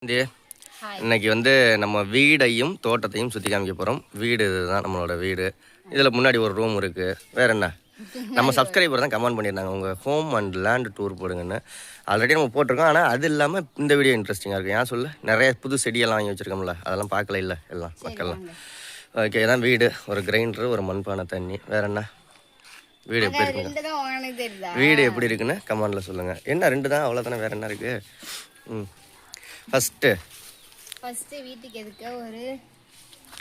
இன்னைக்கு வந்து நம்ம வீடையும் தோட்டத்தையும் சுற்றி காமிக்க போகிறோம். வீடு இதுதான் நம்மளோட வீடு. இதில் முன்னாடி ஒரு ரூம் இருக்குது. வேறு என்ன, நம்ம சப்ஸ்கிரைபர் தான் கமெண்ட் பண்ணியிருந்தாங்க உங்கள் ஹோம் அண்ட் லேண்ட் டூர் போடுங்கன்னு. ஆல்ரெடி நம்ம போட்டிருக்கோம். ஆனால் அது இல்லாமல் இந்த வீடியோ இன்ட்ரெஸ்டிங்காக இருக்குது. ஏன் சொல்ல, நிறைய புது செடியெல்லாம் வாங்கி வச்சுருக்கோம்ல, அதெல்லாம் பார்க்கல இல்லை எல்லாம் மக்கள்லாம். ஓகே, இதான் வீடு. ஒரு கிரைண்டரு, ஒரு மண்பானை, தண்ணி. வேறு என்ன, வீடு எப்படி இருக்குங்க, வீடு எப்படி இருக்குன்னு கமெண்டில் சொல்லுங்கள். என்ன ரெண்டு தான், அவ்வளோதானே, வேறு என்ன இருக்குது? ஃபஸ்ட்டு வீட்டுக்கு எதுக்க ஒரு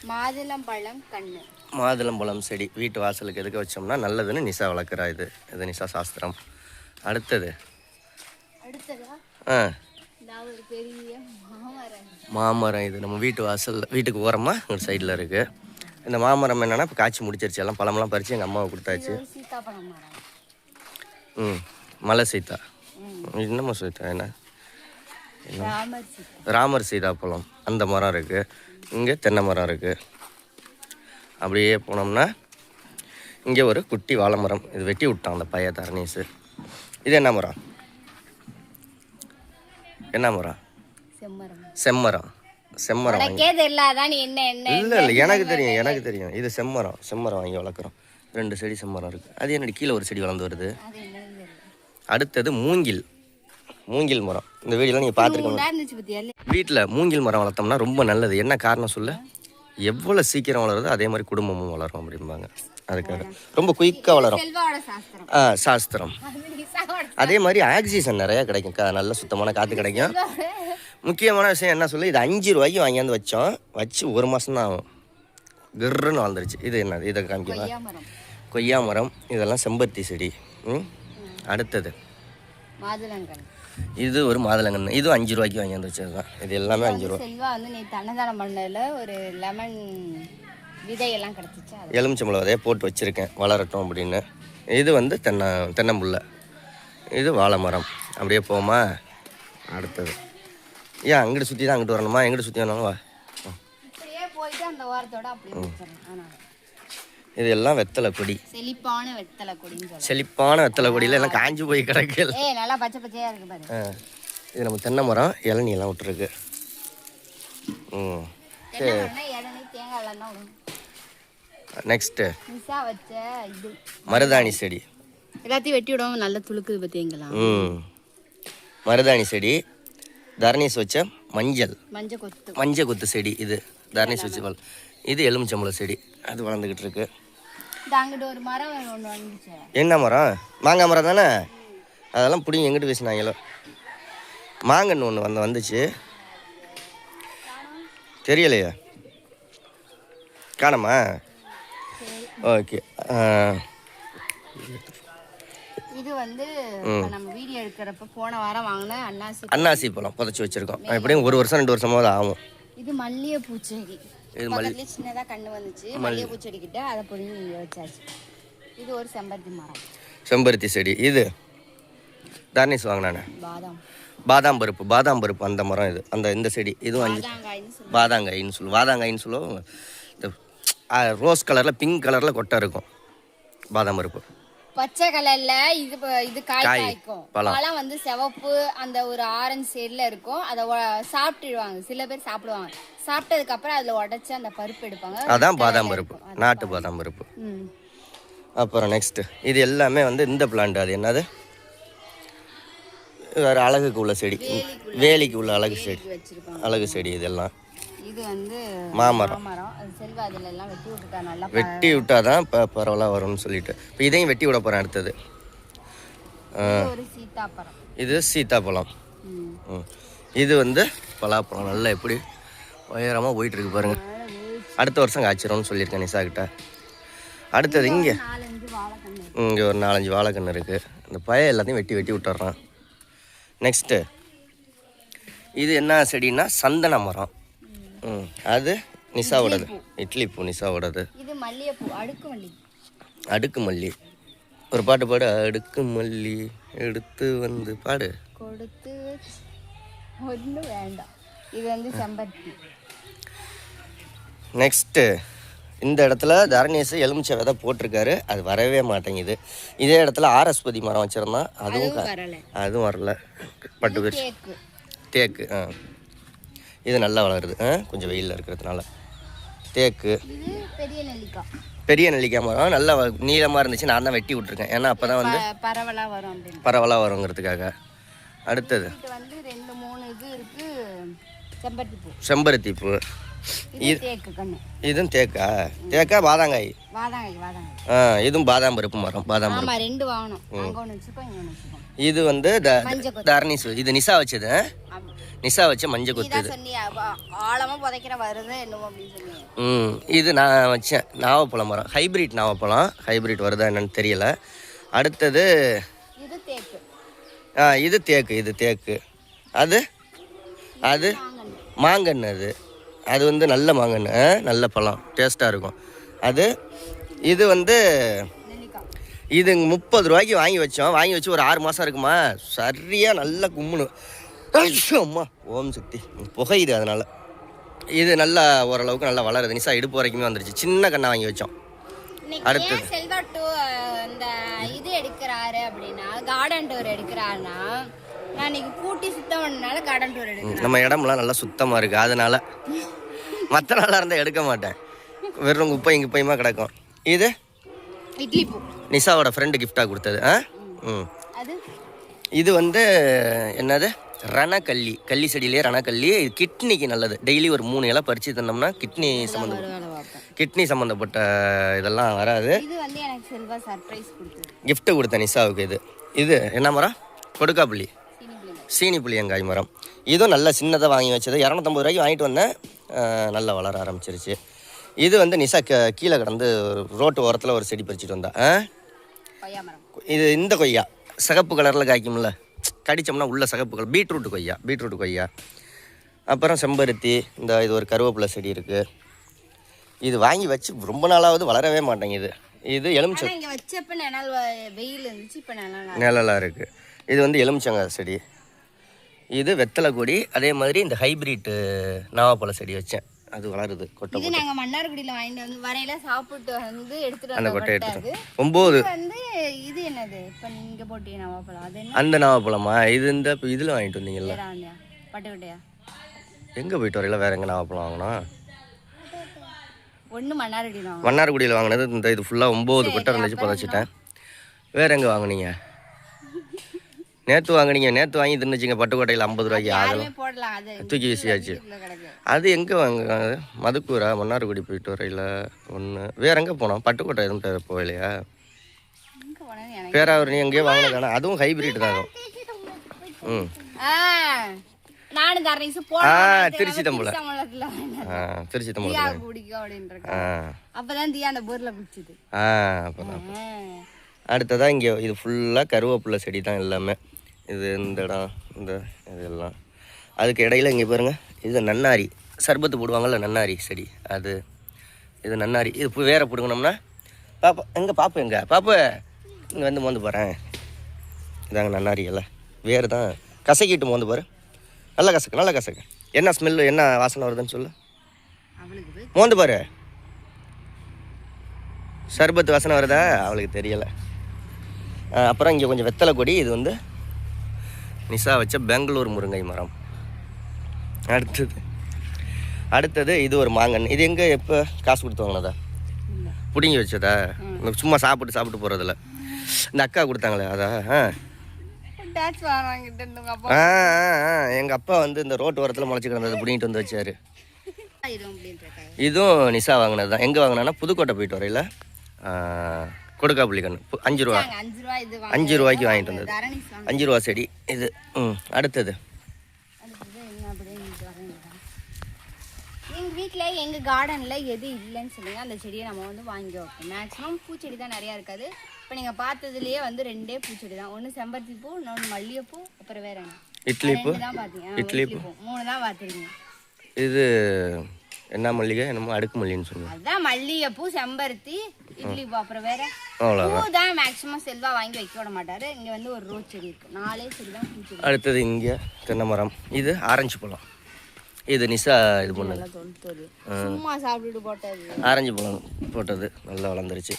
மாதுளம்பழம் கண்ணு, மாதுளம்பழம் செடி வீட்டு வாசலுக்கு எதுக்க வச்சோம்னா நல்லதுன்னு நிசா வளர்க்குறா. இது நிசா சாஸ்திரம். அடுத்தது ஒரு பெரிய மாமரம். இது நம்ம வீட்டு வாசலில் வீட்டுக்கு ஓரமாக ஒரு சைடில் இருக்குது. இந்த மாமரம் என்னென்னா இப்போ காய்ச்சி முடிச்சிருச்சு. எல்லாம் பழமெல்லாம் பறித்து எங்கள் அம்மாவை கொடுத்தாச்சு. மலை சீத்தா. என்னம்மா சீத்தா, என்ன ராமர் சீதாப்பழம். அந்த மரம் இருக்குது. இங்கே தென்னை மரம் இருக்குது. அப்படியே போனோம்னா இங்கே ஒரு குட்டி வாழை மரம். இது வெட்டி விட்டான் அந்த பைய தரணீஸு. இது என்ன மரம், என்ன மரம்? செம்மரம். செம்மரம் இல்லை எனக்கு தெரியும். இது செம்மரம் வாங்கி வளர்க்குறோம். 2 செடி செம்மரம் இருக்குது. அது என்னடி கீழே ஒரு செடி வளர்ந்து வருது. அடுத்தது மூங்கில் மரம். இந்த வீடியோலாம் நீங்கள் பார்த்துருக்கோம். வீட்டில் மூங்கில் மரம் வளர்த்தோம்னா ரொம்ப நல்லது. என்ன காரணம் சொல்ல, எவ்வளோ சீக்கிரம் வளருதோ அதே மாதிரி குடும்பமும் வளரும் அப்படிம்பாங்க. அதுக்காக ரொம்ப குயிக்காக வளரும். சாஸ்திரம். அதே மாதிரி ஆக்சிஜன் நிறையா கிடைக்கும். நல்ல சுத்தமான காற்று கிடைக்கும். முக்கியமான விஷயம் என்ன சொல்ல, இது 5 ரூபாய்க்கு வாங்கியாந்து வச்சு 1 மாதம் தான் ஆகும். கிர்ன்னு வளர்ந்துருச்சு. இது என்னது, இதை காமிக்கலாம். கொய்யா மரம். இதெல்லாம் செம்பருத்தி செடி. அடுத்தது இது ஒரு மாதுளங்கன்று. இதுவும் 5 ரூபாய்க்கு வாங்கி வந்து வச்சதுதான். இது எல்லாமே 5 ரூபா. செல்வா வந்து நீ தன்னதானம் பண்ணல ஒரு லெமன் விதையெல்லாம் கிடச்சிச்சு. எலுமிச்சம்பழம் விதையை போட்டு வச்சுருக்கேன் வளரட்டும் அப்படின்னு. இது வந்து தென்னம்புல்லை. இது வாழை மரம். அப்படியே போமா. அடுத்தது ஏன் அங்கிட்டு சுற்றி தான் அங்கிட்டு வரணுமா, எங்கிட்டு சுற்றி வரணுமா? போயிட்டு அந்த வாரத்தோட அப்படியே. இது எல்லாம் வெத்தலை கொடி. செழிப்பான வெத்தலை கொடியில் எல்லாம் காஞ்சி போய் கிடக்கு. நல்லா பச்சை பச்சையாக இருக்கு பாரு. இது நம்ம தென்னை மரம். இளநீ எல்லாம் விட்டுருக்கு. நெக்ஸ்ட்டு மருதாணி செடி. எல்லாத்தையும் வெட்டி விடாம நல்லா துளுக்குது பார்த்தீங்களா. மருதாணி செடி. தர்ணீஸ் வச்ச மஞ்சள் கொத்து செடி. இது தர்ணீஸ் வச்ச. இது எலுமிச்சம்பழம் செடி. அது வளர்ந்துக்கிட்டு இருக்கு. என்ன மரம்? மாங்காய் மரம் தானே. அதெல்லாம் பிடிங்க எங்கிட்டு பேசினாங்களோ. மாங்கன்று ஒன்று வந்துச்சு. தெரியலையா, காணமா? ஓகே. இது வந்து நம்ம வீடியோ எடுக்கிறப்ப போன வாரம் வாங்கின அன்னாசி பழம் புதைச்சி வச்சிருக்கோம். எப்படியும் 1 வருஷம் 2 வருஷமாவது ஆகும். இது மல்லிகைப்பூ செடி. இது சின்னதாக கண்ணு வந்துச்சு. மல்லிகைப்பூ செடி கிட்ட அதை பொழுது வச்சாச்சு. இது ஒரு செம்பருத்தி செடி. இது தர்ணீஸ் வாங்கினானே பாதாம் பருப்பு. அந்த மரம். இது இந்த செடி. இதுவும் பாதாங்காயின்னு சொல்லுவோம். இந்த ரோஸ் கலரில் பிங்க் கலரில் கொட்டை இருக்கும். பாதாம் பருப்பு பச்சை கலர்ல. இது காய்க்கும். பழம் வந்து சிவப்பு அந்த ஒரு ஆரஞ்சு சைடுல இருக்கும். அதை சாப்பிட்டுடுவாங்க. சில பேர் சாப்பிடுவாங்க. சாப்பிட்டதுக்கு அப்புறம் அதுல உடைச்சு அந்த பருப்பு எடுப்பாங்க. அதான் பாதாம் பருப்பு, நாட்டு பாதாம் பருப்பு. அப்புறம் நெக்ஸ்ட் இது எல்லாமே வந்து இந்த பிளான்ட். அது என்னது, வேறு அழகுக்கு உள்ள செடி, வேலிக்கு உள்ள அழகு செடி. இதெல்லாம் இது வந்து மாமரம். செல்வா அதுல எல்லாம் வெட்டி விட்டாதான் பரவலாக வரும்னு சொல்லிட்டு இப்போ இதையும் வெட்டி விட போகிறேன். அடுத்தது இது சீத்தாப்பழம். இது வந்து பலாப்பழம். நல்லா எப்படி உயரமாக போயிட்டு இருக்கு பாருங்க. அடுத்த வருஷம் காய்ச்சிரும்னு சொல்லியிருக்கேன் நிசா கிட்ட. அடுத்தது இங்கே ஒரு 4-5 வாழைக்கன்று இருக்குது. இந்த பய எல்லாத்தையும் வெட்டி விட்டுறான். நெக்ஸ்ட்டு இது என்ன செடின்னா சந்தன மரம். அது நிசாவோடது. இட்லி பூ நிசாவோடது. அடுக்கு மல்லி. ஒரு பாட்டு பாடு. அடுக்கு மல்லி எடுத்து வந்து பாடு. கொடுத்து ஒன்றும் வேண்டாம். இது வந்து செம்பருத்தி. நெக்ஸ்ட்டு இந்த இடத்துல தர்ணீஸ் எலுமிச்சை விதை போட்டிருக்காரு. அது வரவே மாட்டேங்குது. இதே இடத்துல ஆரஸ்பதி மரம் வச்சுருந்தான். அதுவும் வரல. பட்டு தேக்கு. இது நல்லா வளருது கொஞ்சம் வெயிலில் இருக்கிறதுனால. தேக்கு, இது பெரிய நெல்லிக்காய். பெரிய நெல்லிக்காய் மரம் நல்லா நீளமாக இருந்துச்சு. நான் தான் வெட்டி விட்ருக்கேன், ஏன்னா அப்போ தான் வந்து பரவலாக வரும் அப்படின்னு. பரவலாக வருங்கிறதுக்காக. அடுத்தது வந்து 2-3 இது இருக்கு. செம்பருத்தி பூ. செம்பருத்தி பூ. இது தேக்கு கண்ணு. இதுவும் தேக்கா பாதாங்காய். வாதாங்காய். இதுவும் பாதாம் பருப்பு மரம். பாதாம் பருப்பு. ஆமா, 2 வாங்கணும். அங்க ஒன்னு வச்சுக்கோங்க, இங்க ஒன்னு வச்சுக்கோங்க. இது வந்து தர்னிஸ். இது நிசா வச்சது. நிசா வச்ச மஞ்சள் கொத்து. ஆழமா புதைக்கிற வருது என்னமோ அப்படின்னு சொன்னீங்க. இது நான் வச்சேன் நாவப்பழம் மரம். ஹைபிரிட் நாவப்பழம். ஹைபிரிட் வருதா என்னன்னு தெரியல. அடுத்தது இது தேக்கு. இது தேக்கு. இது தேக்கு. அது அது மாங்கன்று. அது வந்து நல்ல மாங்கன்று, நல்ல பழம், டேஸ்ட்டாக இருக்கும் அது. இது வந்து இது 30 ரூபாய்க்கு வாங்கி வச்சோம். வாங்கி வச்சு ஒரு 6 மாதம் இருக்குமா, சரியாக நல்ல கும்முன்னு. அம்மா ஓம் சக்தி புகையுது. அதனால் இது நல்லா ஓரளவுக்கு நல்லா வளருது. நிசா இடுப்பு வரைக்குமே வந்துருச்சு. சின்ன கண்ணை வாங்கி வச்சோம். அடுத்தது செல்வா டூ இந்த இது எடுக்கிறாரு அப்படின்னா, கார்டன் டூர் எடுக்கிறாருன்னா, நான் இன்னைக்கு கூட்டி சுத்தம் பண்ணனால கார்டன் டூர் எடுக்கிறேன். நம்ம இடம்லாம் நல்லா சுத்தமாக இருக்குது, அதனால. மற்ற நாளாக இருந்தால் எடுக்க மாட்டேன். வெறும் குப்பையுமா கிடக்கும். இது இட்லி பூ. நிசாவோட ஃப்ரெண்டு கிஃப்டாக கொடுத்தது. இது வந்து என்னது, ரணக்கல்லி. கள்ளி செடியிலே ரணக்கல்லி. கிட்னிக்கு நல்லது. டெய்லி ஒரு 3 இலை பறித்து தந்தோம்னா கிட்னி சம்மந்தப்பட்ட இதெல்லாம் வராது. இது வந்து எனக்கு செல்வா சர்ப்ரைஸ் கொடுத்தது, கிஃப்ட் கொடுத்த நிசாவுக்கு. இது என்ன மரம்? கொடுக்காப்புளி. சீனி புளியங்காய் மரம். இதுவும் நல்லா சின்னதாக வாங்கி வச்சது. 250 ரூபாய்க்கு வாங்கிட்டு வந்தேன். நல்லா வளர ஆரம்பிச்சிருச்சு. இது வந்து நிசா கீழே கிடந்து ரோட்டு ஓரத்தில் ஒரு செடி பறிச்சிட்டு வந்தா. இது இந்த கொய்யா சிகப்பு கலரில் காய்க்கும்ல, கடிச்சோம்னா உள்ள சிகப்பு கலர். பீட்ரூட்டு கொய்யா. அப்புறம் செம்பருத்தி. இது ஒரு கருவேப்பிலை செடி இருக்குது. இது வாங்கி வச்சு ரொம்ப நாளாவது வளரவே மாட்டேங்குது. இது எலுமிச்சை. நிழலாக இருக்குது. இது வந்து எலுமிச்சங்காய் செடி. இது வெத்தலை கொடி. அதே மாதிரி இந்த ஹைபிரிட் நாவப்பழ செடி வச்சேன், அது வளருது. கொட்டை இது நாங்க மன்னார்குடியில வாங்கிட்டு வந்து வரையில சாப்பிட்டு வந்து எடுத்துட்டு அந்த கொட்டை எடுத்துட்டு 9 வந்து. இது என்னது இப்ப நீங்க போட்டீங்க நாவப்பழம்? அது என்ன? அந்த நாவப்பழமா? இது இந்த இதுல வாங்கிட்டு வந்தீங்கல்ல, பட்டுக்கட்டையா? எங்க போயிட்டு வரையில வேற எங்க நாவப்பழம் வாங்கினா? ஒண்ணு மன்னார்குடியில. மன்னார்குடியில் வாங்கினது இந்த இது ஃபுல்லா 9 கொட்டை இருந்துச்சு, புதைச்சிட்டேன். வேற எங்க வாங்குனீங்க? நேற்று வாங்கினீங்க. நேற்று வாங்கி தின்னுச்சிங்க பட்டுக்கோட்டையில் 50 ரூபாய்க்கு. ஆகலாம், தூக்கி வீசியாச்சு. அது எங்கே வாங்க? மதுக்கூரா? மன்னார்குடி போயிட்டு வரையில் ஒன்று. வேற எங்கே போனோம்? பட்டுக்கோட்டை எதுவும் போகலையா? பேராவூர் எங்கேயோ வாங்கினதானே? அதுவும் ஹைபிரிட் தான். திருச்சி தம்புல. திருச்சி தம்புல. அடுத்ததான் இங்கே இது ஃபுல்லாக கருவேப்பிலை செடி தான் எல்லாமே. இது இந்த இடம், இந்த இதெல்லாம். அதுக்கு இடையில இங்கே பாருங்கள், இது நன்னாரி. சர்பத்து போடுவாங்கள்ல, நன்னாரி செடி அது. இது நன்னாரி. இது வேற பிடுங்கணும்னா பாப்பா பாப்பு இங்கே வந்து மோந்து போகிறேன். இதாங்க நன்னாரி எல்லாம். வேறு தான் கசக்கிட்டு மோந்து பாரு. நல்லா கசக்கு. என்ன ஸ்மெல்லு, என்ன வாசனை வருதுன்னு சொல்லு. மோந்து பாரு. சர்பத்து வாசனை வருதா? அவளுக்கு தெரியலை. அப்புறம் இங்கே கொஞ்சம் வெத்தலை கொடி. இது வந்து நிசா வச்ச பெங்களூர் முருங்கை மரம். அடுத்தது இது ஒரு மாங்கன்று. இது எங்கே எப்போ காசு கொடுத்து வாங்கினதா? பிடுங்கி வச்சதா? சும்மா சாப்பிட்டு போகிறதில்ல. இந்த அக்கா கொடுத்தாங்களே அதா? எங்கள் அப்பா வந்து இந்த ரோட்டு ஓரத்தில் முளைச்சி கிடந்தது பிடிங்கிட்டு வந்து வச்சாரு. இதுவும் நிசா வாங்கினது தான். எங்கே வாங்கினா புதுக்கோட்டை போயிட்டு வரையில் கொடுக்காப்புளி கன்று 5 ரூபா. 5 ரூபாய்க்கு வாங்கிட்டு வந்தது. 5 ரூபா செடி இது. அடுத்தது எங்கள் வீட்டில் எங்கள் கார்டனில் எது இல்லைன்னு சொல்லுங்கள், அந்த செடியை நம்ம வந்து வாங்கி வைப்போம். மேக்ஸிமம் பூச்செடி தான் நிறையா இருக்காது. இப்போ நீங்கள் பார்த்ததுலேயே வந்து 2 பூச்செடி தான். ஒன்று செம்பருத்தி பூ, இன்னொன்று மல்லிகைப்பூ, அப்புறம் வேற என்ன, இட்லி பூ தான் பார்த்தீங்க. இட்லி பூ 3 தான் பார்த்துருக்கீங்க. இது என்ன மல்லிகை? என்னமோ அடுக்கு மல்லின்னு சொல்லுவாங்க. அதுதான் மல்லிகைப்பூ, செம்பருத்தி, இட்லி பூ, அப்புறம் வேற பூ தான் மேக்ஸிமம் செல்வா வாங்கி வைக்க விட மாட்டாரு. இங்கே வந்து ஒரு ரோஸ் செடி இருக்கு, 4 செடி தான் பூச்செடி. அடுத்தது இங்கே தென்னை மரம். இது ஆரஞ்சு பழம். இது நிசா இது பண்ணது, சும்மா சாப்பிட்டுட்டு போட்டது. ஆரஞ்சு பழம் போட்டது நல்லா வளர்ந்துருச்சு.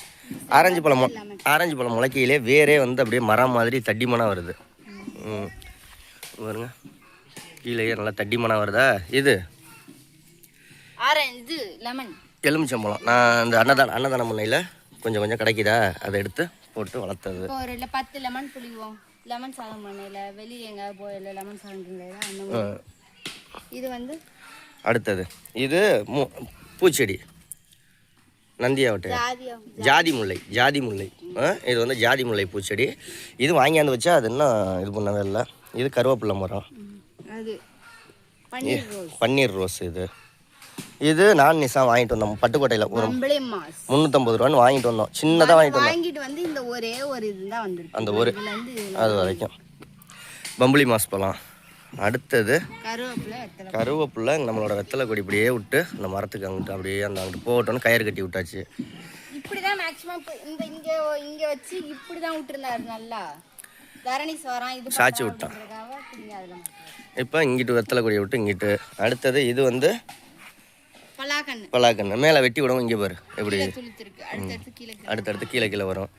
ஆரஞ்சு பழம் முளைக்கையிலே வேறே வந்து அப்படியே மரம் மாதிரி தட்டிமனாக வருது. பாருங்க, கீழே நல்லா தட்டிமனாக வருதா? இது இது லெமன் எலுமிச்சம்பழம். நான் இந்த அன்னதான முன்னையில் கொஞ்சம் கொஞ்சம் கிடைக்குதா அதை எடுத்து போட்டு வளர்த்தது. இப்போ ஒரு 10 லெமன் புளிவோம். லெமன் சாதம் பண்ணல வெளியே எங்கேயாவது போயில லெமன் சாதம். இது வந்து அடுத்தது இது பூச்செடி நந்தியாவட்டை ஜாதி முல்லை. இது வந்து ஜாதி முல்லை பூச்செடி. இது வாங்கியாந்து வச்சா அது இன்னும் இது பண்ணவே இல்லை. இது கருவேப்பிலை மரம். அது பன்னீர் ரோஸ். இது நான் நிசா வாங்கிட்டு வந்தோம் பட்டுக்கோட்டையில் ஒரு 350 ரூபான்னு வாங்கிட்டு வந்தோம். சின்னதாக வாங்கிட்டு வந்து இந்த ஒரே ஒரு இதுதான் வந்துருக்கு. அந்த ஒரு அது வரைக்கும் பம்புளி மாஸ் பழம். அடுத்தது கருவேப்பிலை. நம்மளோட வெத்தலை கொடி இப்படியே விட்டு அந்த மரத்துக்கு அங்கிட்டு அப்படியே அங்கிட்டு போட்டோன்னு கயிறு கட்டி விட்டாச்சு. இப்படிதான் மேக்ஸிமம் இந்த இங்க வச்சு இப்படிதான் விட்டுருந்தாரு. நல்லா தரணீஸ்வரம் இது சாச்சி விட்டான். இப்போ இங்கிட்டு வெத்தலை கொடியை விட்டு இங்கிட்டு. அடுத்தது இது வந்து பலாக்கண்ணு. மேலே வெட்டி விடவும் இங்கே பாரு எப்படி அடுத்தடுத்து கீழே வரும்.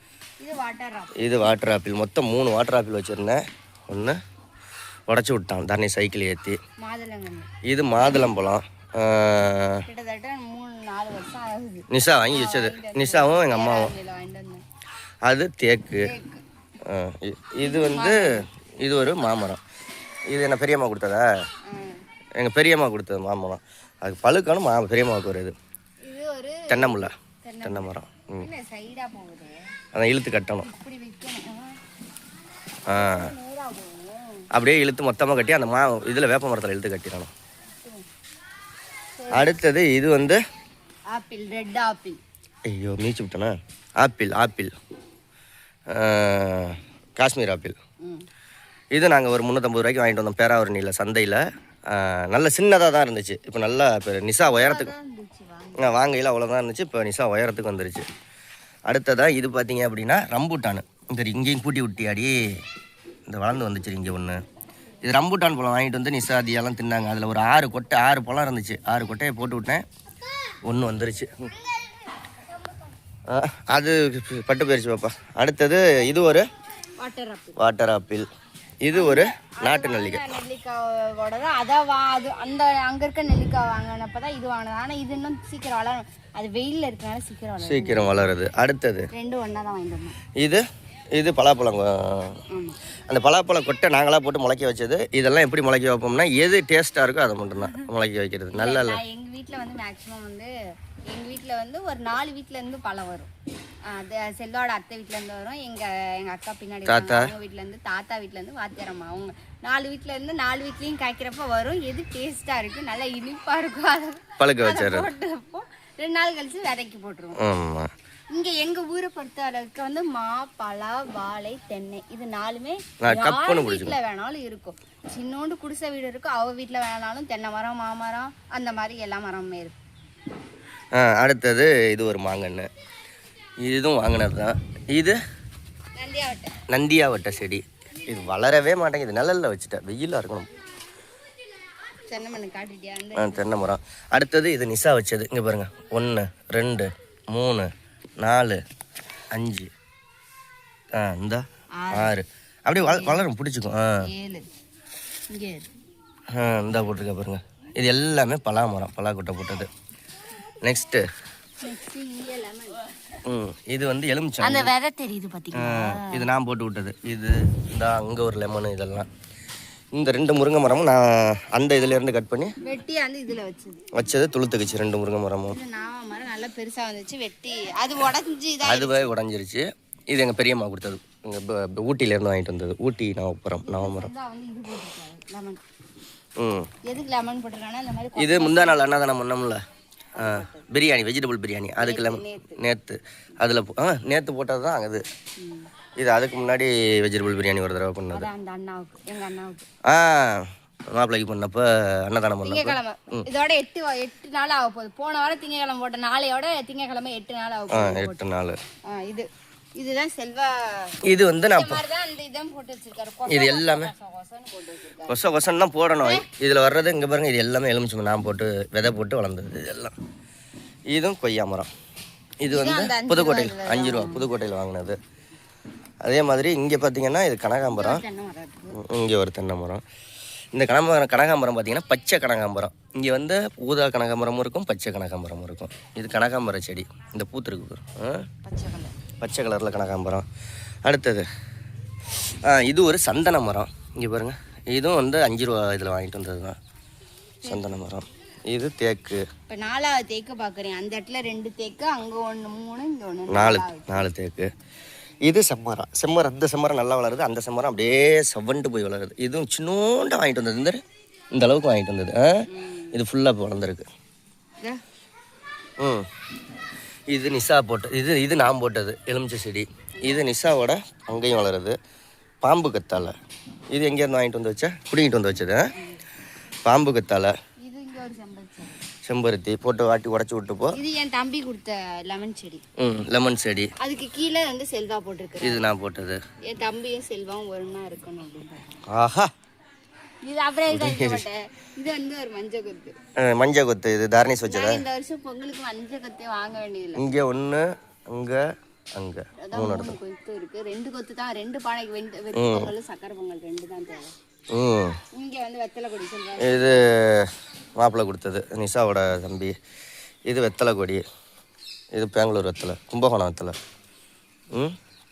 இது வாட்டர் ஆப்பிள். மொத்தம் 3 வாட்டர் ஆப்பிள் வச்சுருந்தேன். ஒன்று உடச்சி விட்டான் தண்ணி சைக்கிள் ஏற்றி. இது மாதுளம்பழம். நிஷா வாங்கி வச்சது. நிஷாவும் எங்கள் அம்மாவும். அது தேக்கு. இது வந்து இது ஒரு மாமரம். இது என்ன பெரியம்மா கொடுத்ததா? எங்கள் பெரியம்மா கொடுத்தது மாமரம். அதுக்கு பழுக்கணும் பெரியம்மாவுக்கு ஒரு இது தென்னை மரம். அதான் இழுத்து கட்டணும். அப்படியே இழுத்து மொத்தமாக கட்டி அந்த இதில் வேப்ப மரத்தில் இழுத்து கட்டிடணும். அடுத்தது இது வந்து ரெட் ஆப்பிள். ஐயோ மீச்சு விட்டேனா? Apple Kashmir apple. இது நாங்கள் ஒரு 350 ரூபாய்க்கு வாங்கிட்டு வந்தோம் பேராவூரணியில் சந்தையில். நல்ல சின்னதாக தான் இருந்துச்சு. இப்போ நல்லா இப்போ நிஷா உயரத்துக்கு வாங்கையில் அவ்வளோதான் இருந்துச்சு. இப்போ நிஷா உயரத்துக்கு வந்துருச்சு. அடுத்ததாக இது பார்த்தீங்க அப்படின்னா ரம்பூட்டானு. சரி இங்கேயும் கூட்டி விட்டியாடி இந்த வளர்ந்து வந்துச்சு இங்கே ஒன்று. இது ரம்பூட்டான் பழம் வாங்கிட்டு வந்து நிஷா அதியெல்லாம் தின்னாங்க. அதில் ஒரு 6 பழம் இருந்துச்சு. 6 கொட்டையை போட்டு விட்டேன். ஒன்று வந்துருச்சு. அது பட்டு போயிடுச்சு பாப்பா. அடுத்தது இது ஒரு வாட்டர் ஆப்பிள். இது ஒரு நாட்டு நெல்லிக்காயோட தான். அதான் அது அந்த அங்கே இருக்க நெல்லிக்காய் வாங்கினப்ப தான் இது வாங்கினது. ஆனால் இது இன்னும் சீக்கிரம் வளரும். அது வெயிலில் இருக்கனால சீக்கிரம் வளருது. அடுத்தது 2 ஒன்றா தான் வாங்கிட்டு வந்தோம். இது பலாப்பழம். அந்த பலாப்பழம் கொட்டை நாங்களாக போட்டு முளைக்க வச்சது. இதெல்லாம் எப்படி முளைக்க வைப்போம்னா எது டேஸ்ட்டாக இருக்கோ அதை மட்டும்தான் முளைக்க வைக்கிறது. நல்லா இல்லை. எங்கள் வீட்டில் வந்து மேக்ஸிமம் வந்து எங்கள் வீட்டில் வந்து ஒரு 4 வீட்டிலேருந்து பழம் வரும். அது செல்லோட அத்தை வீட்டிலேருந்து வரும். எங்கள் அக்கா பின்னாடி அவங்க வீட்டிலேருந்து தாத்தா வீட்டிலேருந்து வாத்தியாரம்மா அவங்க 4 வீட்டிலேருந்து 4 வீட்லேயும் காய்க்கிறப்ப வரும். எது டேஸ்ட்டாக இருக்குது நல்லா இனிப்பாக இருக்கும் அதை பழுக்க வச்சு போட்டுப்போம். 2 நாள் கழிச்சு விதைக்கு போட்டுருவோம். இங்க எங்க ஊரை பொறுத்த அளவுக்கு வந்து மா பலா வாழை தென்னை இது 4மே வீட்டுல வேணாலும் இருக்கும். சின்னோண்டு குடிசை வீடு இருக்கும். அவ வீட்டுல வேணாலும் தென்னை மரம் மாமரம் அந்த மாதிரி எல்லா மரமுமே இருக்கும். அடுத்தது இது ஒரு மாங்கன்னு. இதுவும் வாங்கினது தான். இது நந்தியாவட்டை செடி. இது வளரவே மாட்டேங்குது. நிழல்ல வச்சுட்டேன். வெயிலாக இருக்கணும். தென்னை மரம். அடுத்தது இது நிஷா வச்சது. இங்கே பாருங்க 1 2 3 4 5 இந்த 6 அப்படியே வளரும் பிடிச்சிக்கும். இந்த போட்டிருக்க பாருங்க. இது எல்லாமே பலாமரம் பலாக்கொட்டை போட்டது. நெக்ஸ்ட்டு இது வந்து எலுமிச்சம். இது நான் போட்டு விட்டது. இது இந்த அங்கே ஒரு லெமனு. இதெல்லாம் இந்த 2 முருங்கை மரமும் நான் அந்த இதுலேருந்து கட் பண்ணி வெட்டி அந்த இதில் வச்சது துளுத்துக்குச்சு. 2 முருங்கை மரமும் நல்லா பெருசாக வந்துச்சு. வெட்டி அது உடஞ்சி அதுவே உடஞ்சிருச்சு. இது எங்கள் பெரியம்மா கொடுத்தது. எங்கள் ஊட்டியிலேருந்து வாங்கிட்டு வந்தது. ஊட்டி நவமரம். எதுக்கு லெமன் போட்டிருக்காங்கன்னா இந்த மாதிரி இது முந்தா நாள் அன்னதானம் பண்ணோம்ல பிரியாணி வெஜிடபிள் பிரியாணி. அதுக்கு நேற்று அதில் நேற்று போட்டது தான் அது. இது அதுக்கு முன்னாடி வெஜிடபிள் பிரியாணி ஒரு தடவை பண்ணது. மாப்பிள்ளைக்கு பண்ணப்போ அன்னதானம் பண்ணப்போ இதோட 8 நாள் ஆக போகுது. போன வாரம் திங்கக்கிழமை போட்ட நாளையோட திங்கக்கிழமை 8 நாள் ஆக போகுது. 8 நாள். இதுதான் செல்வா. இது வந்து நான் போட்டு வச்சிருக்காரு. இது எல்லாமே கொசன் தான் போடணும். இதில் வர்றது இங்கே பாருங்க. இது எல்லாமே எலுமிச்சம் நான் போட்டு விதை போட்டு வளர்ந்தது. இது எல்லாம் இதுவும் கொய்யா மரம். இது வந்து புதுக்கோட்டையில் 5 ரூபா புதுக்கோட்டையில் வாங்கினது. அதே மாதிரி இங்கே பார்த்தீங்கன்னா இது கனகாம்பரம். இங்கே ஒரு தென்னை மரம். இந்த கனகாம்பரம் பார்த்தீங்கன்னா பச்சை கனகாம்பரம். இங்கே வந்து ஊதா கனகாம்பரமும் இருக்கும், பச்சை கனகாம்பரமும் இருக்கும். இது கனகாம்பர செடி, இந்த பூத்துருக்கு பச்சை கலரில் கனகாம்பரம். அடுத்தது இது ஒரு சந்தன மரம். இங்கே பாருங்கள், இதுவும் வந்து 5 ரூபா இதில் வாங்கிட்டு வந்தது தான் சந்தன மரம். இது தேக்கு. இப்போ 4வது தேக்கு பார்க்குறேன். அந்த இடத்துல 2 தேக்கு, அங்கே 1 3 இங்கே 1 4 தேக்கு. இது செம்மரம். இந்த செம்மரம் நல்லா வளருது, அந்த செம்மரம் அப்படியே செவண்டு போய் வளருது. இதுவும் சின்னோண்டா வாங்கிட்டு வந்தது, இந்த அளவுக்கு வாங்கிட்டு வந்தது. இது ஃபுல்லாக இப்போ வளர்ந்துருக்கு. இது நிஷா போட்டது, இது நான் போட்டது எலுமிச்சை செடி. இது நிஷாவோட அங்கேயும் வளருது. பாம்பு கத்தாழை. இது எங்கேருந்து வாங்கிட்டு வந்து வச்சா, பிடிங்கிட்டு வந்து வச்சது. பாம்பு கத்தாழை, செம்பருத்தி போட்டு வாட்டி உடச்சி விட்டுப்போ. இது என் தம்பி கொடுத்த லெமன் செடி. லெமன் செடி. அதுக்கு கீழே வந்து செல்வா போட்டிருக்கு. இது நான் போட்டது. என் தம்பியும் செல்வாவும் ஒண்ணா இருக்கணும் அப்படின்னு. ஆஹா, இது அப்படியே போட்டேன். இது வந்து ஒரு மஞ்சள் கொத்து. மஞ்சள் கொத்து. இது தாரணேஷ் வச்சதா? இந்த வருஷம் பொங்கலுக்கு மஞ்சள் கொத்தே வாங்க வேண்டியதில்லை. இங்கே 1 அங்கே 3 கொத்து இருக்கு. 2 கொத்து தான். 2 பானைக்கு வெறும் பொங்கல் சக்கரை பொங்கல் 2 தான் தேவை. இங்க வந்து வெத்தலை கொடி சொல்றாங்க. இது மாப்பிள்ளை கொடுத்தது, நிஷாவோட தம்பி. இது வெத்தலை கொடி. இது பெங்களூர் வெத்தலை, கும்பகோணம் வெத்தலை.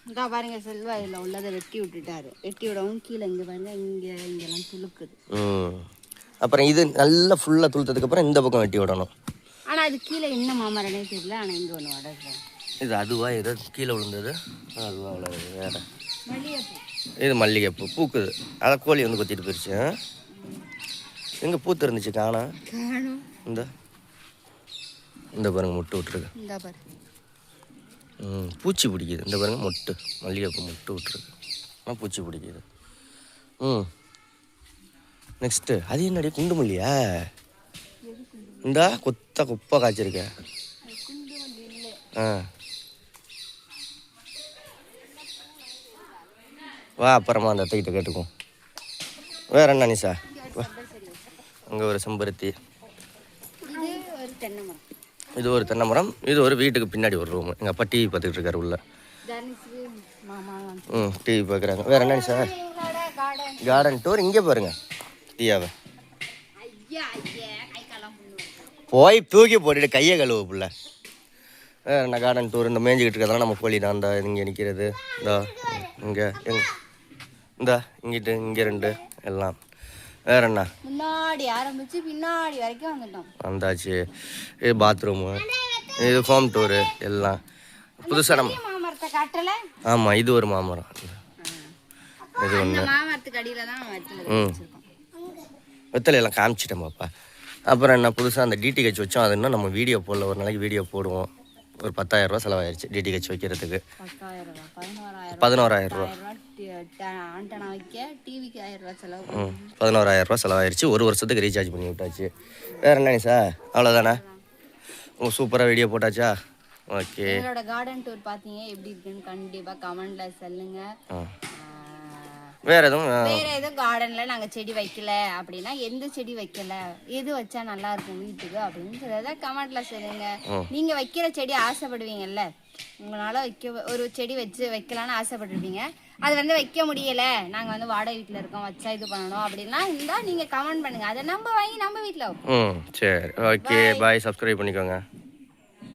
இந்தா பாருங்க, செல்வா இதில் உள்ளதை வெட்டி விட்டுட்டாரு. வெட்டி விடவும் கீழே இங்கே பாருங்க, இங்கெல்லாம் துளுக்குது. அப்புறம் இது நல்லா ஃபுல்லாக துளுத்ததுக்கப்புறம் இந்த பக்கம் வெட்டி விடணும். ஆனால் அது கீழே என்ன மாமரனே தெரியல. ஆனால் இங்கே ஒன்று வளருது. இது அதுவா ஏதோ கீழே விழுந்தது, அதுவா வளருது. வேறு மல்லிகைப்பூ. இது மல்லிகைப்பூ பூக்குது. அதான் கோழி வந்து கொத்திட்டு போயிடுச்சு. எங்கே பூத்து இருந்துச்சு காணும். இந்த பாருங்க மொட்டு விட்டுருக்கு. பூச்சி பிடிக்குது. இந்த பாருங்க மொட்டு, மல்லிகைப்பூ மொட்டு விட்டுருக்கு. ஆனால் பூச்சி பிடிக்குது. நெக்ஸ்ட்டு அது என்னடி குண்டு மல்லியா? இந்தா குப்பை காய்ச்சிருக்க. வா, அப்புறமா அந்த அத்தைக்கிட்ட கேட்டுக்கும். வேற என்ன நிஷா? அங்கே ஒரு செம்பருத்தி. இது ஒரு தென்னை மரம். இது ஒரு வீட்டுக்கு பின்னாடி ஒரு ரூம். எங்கள் அப்பா டிவி பார்த்துக்கிட்டு இருக்காரு உள்ள. டிவி பார்க்குறாங்க. வேற என்ன நிஷா? Garden tour. இங்கே பாருங்க டியாவை போய் தூக்கி போட்டுட்டு கையை கழுவு புள்ள. வேற என்ன கார்டன் டூர். இந்த மேய்ஞ்சிக்கிட்டு இருக்கிறதெல்லாம் நம்ம கோழி தான். இந்த இங்கே நிற்கிறது. இங்கே இந்த இங்கிட்டு இங்கே 2 எல்லாம். வேற என்ன? முன்னாடி ஆரம்பிச்சு பின்னாடி வரைக்கும் வந்துட்டோம். வந்தாச்சு. இது பாத்ரூமு, இது ஹோம் டூரு எல்லாம் புதுசாக நம்ம மாமரத்தை காட்டல. ஆமாம், இது ஒரு மாமரம். இது ஒன்று. மாமரத்துக்கு அடியில் தான் வெத்தலையெல்லாம் காமிச்சிட்டேன் பாப்பா. அப்புறம் என்ன புதுசாக அந்த டிடிஹெச் வச்சோம். அது இன்னும் நம்ம வீடியோ போடல. ஒரு நாளைக்கு வீடியோ போடுவோம். ஒரு 10,000 ரூபா செலவாயிருச்சு டிடிஹெச் வைக்கிறதுக்கு. 11,000 ரூபா. 11,000 ரூபா செலவாயிருச்சு. 1 வருஷத்துக்கு ரீசார்ஜ் பண்ணி விட்டாச்சு. வேற என்ன சார்? அவ்வளோதானே? சூப்பராக வீடியோ போட்டாச்சா? ஓகே. என்னோட கார்டன் டூர் பார்த்தீங்க எப்படி இருக்குன்னு கண்டிப்பாக கமெண்ட்ல சொல்லுங்க. வேற எதுவும் கார்டன்ல நாங்க செடி வைக்கல அப்படின்னா, எந்த செடி வைக்கல, எது வச்சா நல்லா இருக்கும் வீட்டுக்கு அப்படின்னு சொல்றத கமெண்ட்ல சொல்லுங்க. நீங்க வைக்கிற செடி ஆசைப்படுவீங்கல்ல, உங்களால ஒரு செடி வைக்கலான்னு ஆசைப்பட்டுருப்பீங்க. அது வந்து வைக்க முடியல, நாங்க வந்து வாடகை வீட்டுல இருக்கோம், வச்சா இது பண்ணணும் அப்படின்னா இருந்தா நீங்க கமெண்ட் பண்ணுங்க. அதை நம்ம வாங்கி நம்ம வீட்டுல வைப்போம். சரி, ஓகே, பாய். சப்ஸ்கிரைப் பண்ணிக்கோங்க.